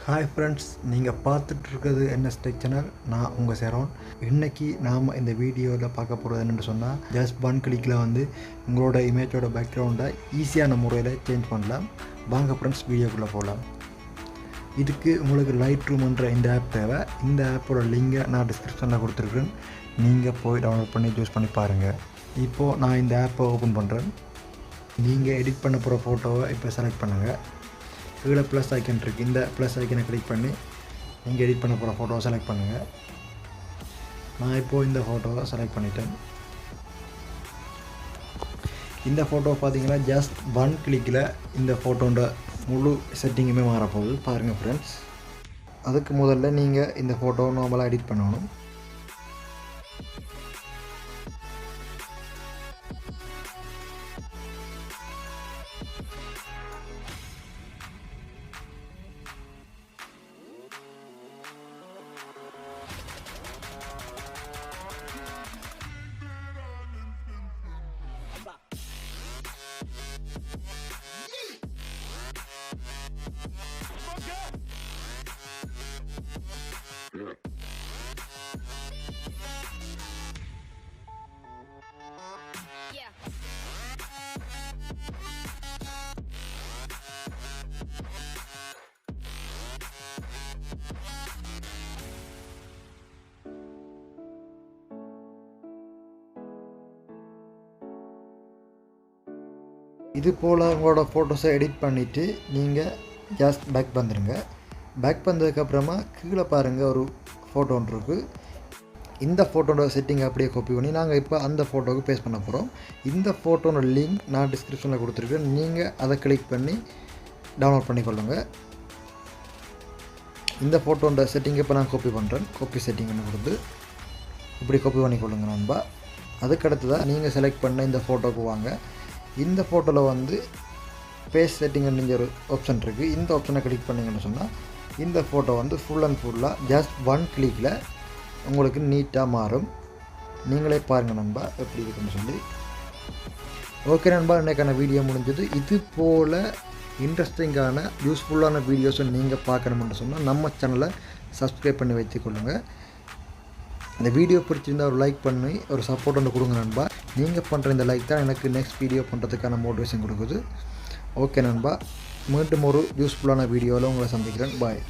Hi friends, நீங்கள் பார்த்துட்ருக்கிறது NSTECH channel. நான் உங்கள் சேரோன். இன்றைக்கி நாம் இந்த வீடியோவில் பார்க்க போகிறது என்னென்னு சொன்னால், ஜஸ்ட் ஒன் கிளிக்கில் உங்களோட இமேஜோட பேக்ரவுண்டை ஈஸியான முறையில் சேஞ்ச் பண்ணலாம். வாங்க ஃப்ரெண்ட்ஸ், வீடியோக்குள்ளே போகலாம். இதுக்கு உங்களுக்கு லைட்ரூம்ன்ற இந்த ஆப் தேவை. இந்த ஆப்போட லிங்கை நான் டிஸ்கிரிப்ஷனில் கொடுத்துருக்கேன். நீங்கள் போய் டவுன்லோட் பண்ணி யூஸ் பண்ணி பாருங்கள். இப்போது நான் இந்த ஆப்பை ஓப்பன் பண்ணுறேன். நீங்கள் எடிட் பண்ண போகிற ஃபோட்டோவை இப்போ செலக்ட் பண்ணுங்கள். கீழே ப்ளஸ் ஐக்கன் இருக்குது. இந்த ப்ளஸ் ஐக்கனை கிளிக் பண்ணி நீங்கள் எடிட் பண்ண போகிற ஃபோட்டோவை செலக்ட் பண்ணுங்கள். நான் இப்போது இந்த ஃபோட்டோவை செலக்ட் பண்ணிட்டேன். இந்த ஃபோட்டோ பார்த்தீங்கன்னா ஜஸ்ட் ஒன் கிளிக்கில் இந்த ஃபோட்டோட முழு செட்டிங்குமே மாறப்போகுது. பாருங்கள் ஃப்ரெண்ட்ஸ், அதுக்கு முதல்ல நீங்கள் இந்த ஃபோட்டோவை நார்மலாக எடிட் பண்ணணும். இது போல் உங்களோட ஃபோட்டோஸை எடிட் பண்ணிவிட்டு நீங்கள் ஜஸ்ட் பேக் வந்துடுங்க. பேக் வந்ததுக்கப்புறமா கீழே பாருங்கள், ஒரு ஃபோட்டோ ஒன்று இருக்குது. இந்த ஃபோட்டோட செட்டிங் அப்படியே காப்பி பண்ணி நாங்கள் இப்போ அந்த ஃபோட்டோவுக்கு பேஸ்ட் பண்ண போகிறோம். இந்த ஃபோட்டோட லிங்க் நான் டிஸ்கிரிப்ஷனில் கொடுத்துருக்கேன். நீங்கள் அதை கிளிக் பண்ணி டவுன்லோட் பண்ணிக்கொள்ளுங்க. இந்த ஃபோட்டோட செட்டிங்கை இப்போ நான் காப்பி பண்ணுறேன். காப்பி செட்டிங்னு கொடுத்து இப்படி காப்பி பண்ணிக்கொள்ளுங்க நண்பா. அதுக்கடுத்ததாக நீங்கள் செலக்ட் பண்ண இந்த ஃபோட்டோவுக்கு வாங்க. இந்த ஃபோட்டோவில் பேஸ் செட்டிங்னு ஒரு ஆப்ஷன் இருக்குது. இந்த ஆப்ஷனை கிளிக் பண்ணிங்கன்னு சொன்னால் இந்த ஃபோட்டோ ஃபுல் அண்ட் ஃபுல்லாக ஜஸ்ட் ஒன் கிளிக்கில் உங்களுக்கு நீட்டாக மாறும். நீங்களே பாருங்கள் நண்பா எப்படி இருக்குன்னு சொல்லி. ஓகே நண்பா, இன்றைக்கான வீடியோ முடிஞ்சது. இது போல் இன்ட்ரெஸ்டிங்கான யூஸ்ஃபுல்லான வீடியோஸை நீங்கள் பார்க்கணும்னு சொன்னால் நம்ம சேனலை சப்ஸ்கிரைப் பண்ணி வைத்துக்கொள்ளுங்கள். இந்த வீடியோ பிடிச்சிருந்தால் ஒரு லைக் பண்ணி ஒரு சப்போர்ட் ஒன்று கொடுங்க நண்பா. நீங்கள் பண்ணுற இந்த லைக் தான் எனக்கு நெக்ஸ்ட் வீடியோ பண்ணுறதுக்கான மோட்டிவேஷன் கொடுக்குது. ஓகே நண்பா, மீண்டும் ஒரு யூஸ்ஃபுல்லான வீடியோவில் உங்களை சந்திக்கிறேன். பாய்.